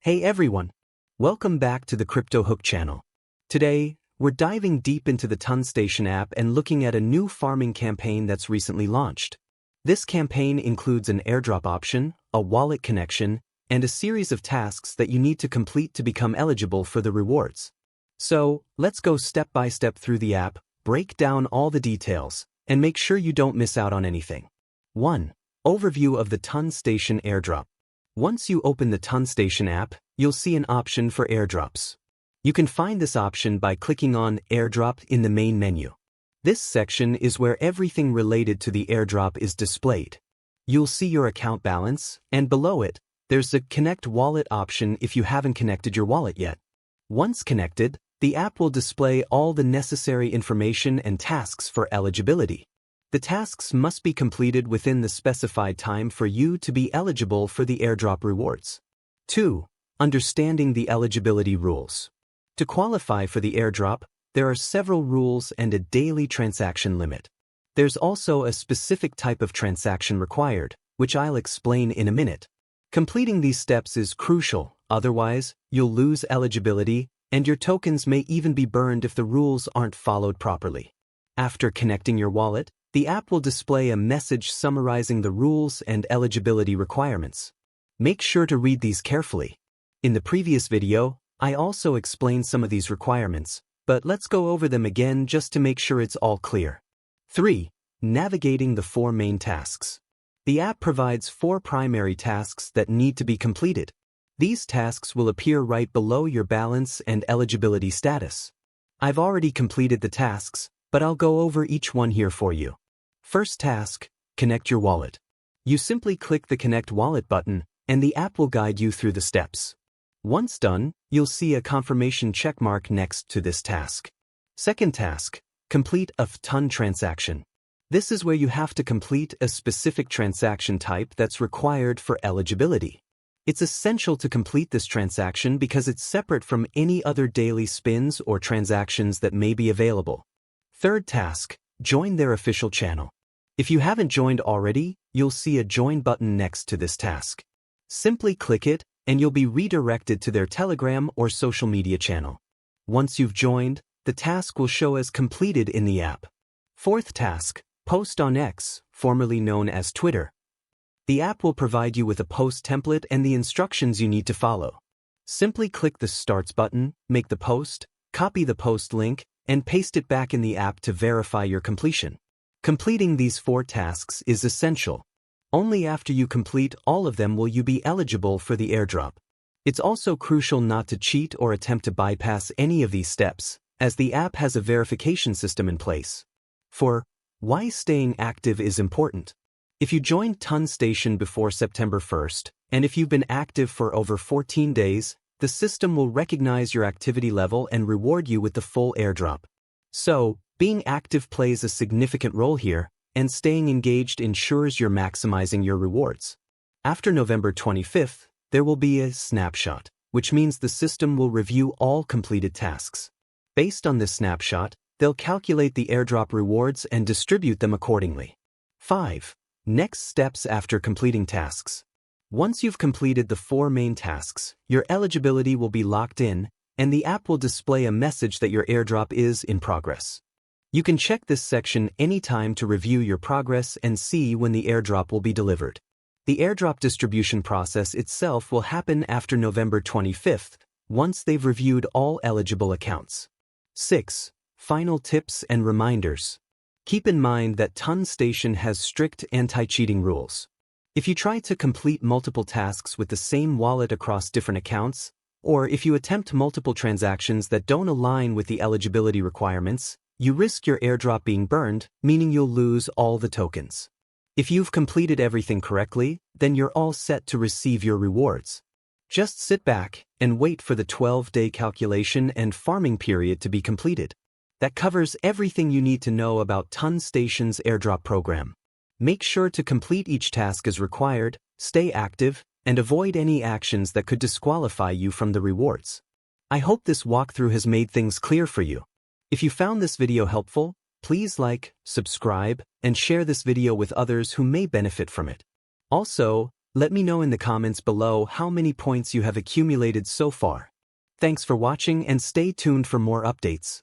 Hey everyone! Welcome back to the CryptoHook channel. Today, we're diving deep into the Station app and looking at a new farming campaign that's recently launched. This campaign includes an airdrop option, a wallet connection, and a series of tasks that you need to complete to become eligible for the rewards. So, let's go step by step through the app, break down all the details, and make sure you don't miss out on anything. 1. Overview of the Station Airdrop. Once you open the Station app, you'll see an option for airdrops. You can find this option by clicking on Airdrop in the main menu. This section is where everything related to the airdrop is displayed. You'll see your account balance, and below it, there's the Connect Wallet option if you haven't connected your wallet yet. Once connected, the app will display all the necessary information and tasks for eligibility. The tasks must be completed within the specified time for you to be eligible for the airdrop rewards. 2. Understanding the eligibility rules. To qualify for the airdrop, there are several rules and a daily transaction limit. There's also a specific type of transaction required, which I'll explain in a minute. Completing these steps is crucial, otherwise, you'll lose eligibility, and your tokens may even be burned if the rules aren't followed properly. After connecting your wallet, the app will display a message summarizing the rules and eligibility requirements. Make sure to read these carefully. In the previous video, I also explained some of these requirements, but let's go over them again just to make sure it's all clear. 3. Navigating the 4 main tasks. The app provides 4 primary tasks that need to be completed. These tasks will appear right below your balance and eligibility status. I've already completed the tasks, but I'll go over each one here for you. First task, connect your wallet. You simply click the Connect Wallet button, and the app will guide you through the steps. Once done, you'll see a confirmation checkmark next to this task. Second task, complete a ton transaction. This is where you have to complete a specific transaction type that's required for eligibility. It's essential to complete this transaction because it's separate from any other daily spins or transactions that may be available. Third task, join their official channel. If you haven't joined already, you'll see a Join button next to this task. Simply click it, and you'll be redirected to their Telegram or social media channel. Once you've joined, the task will show as completed in the app. Fourth task, post on X, formerly known as Twitter. The app will provide you with a post template and the instructions you need to follow. Simply click the Starts button, make the post, copy the post link, and paste it back in the app to verify your completion. Completing these 4 tasks is essential. Only after you complete all of them will you be eligible for the airdrop. It's also crucial not to cheat or attempt to bypass any of these steps, as the app has a verification system in place. 4. Why staying active is important. If you joined Station before September 1st, and if you've been active for over 14 days, the system will recognize your activity level and reward you with the full airdrop. So, being active plays a significant role here, and staying engaged ensures you're maximizing your rewards. After November 25th, there will be a snapshot, which means the system will review all completed tasks. Based on this snapshot, they'll calculate the airdrop rewards and distribute them accordingly. 5. Next steps after completing tasks. Once you've completed the 4 main tasks, your eligibility will be locked in, and the app will display a message that your airdrop is in progress. You can check this section anytime to review your progress and see when the airdrop will be delivered. The airdrop distribution process itself will happen after November 25th, once they've reviewed all eligible accounts. 6. Final tips and reminders. Keep in mind that Station has strict anti-cheating rules. If you try to complete multiple tasks with the same wallet across different accounts, or if you attempt multiple transactions that don't align with the eligibility requirements, you risk your airdrop being burned, meaning you'll lose all the tokens. If you've completed everything correctly, then you're all set to receive your rewards. Just sit back and wait for the 12-day calculation and farming period to be completed. That covers everything you need to know about Station's airdrop program. Make sure to complete each task as required, stay active, and avoid any actions that could disqualify you from the rewards. I hope this walkthrough has made things clear for you. If you found this video helpful, please like, subscribe, and share this video with others who may benefit from it. Also, Let me know in the comments below how many points you have accumulated so far. Thanks for watching and stay tuned for more updates.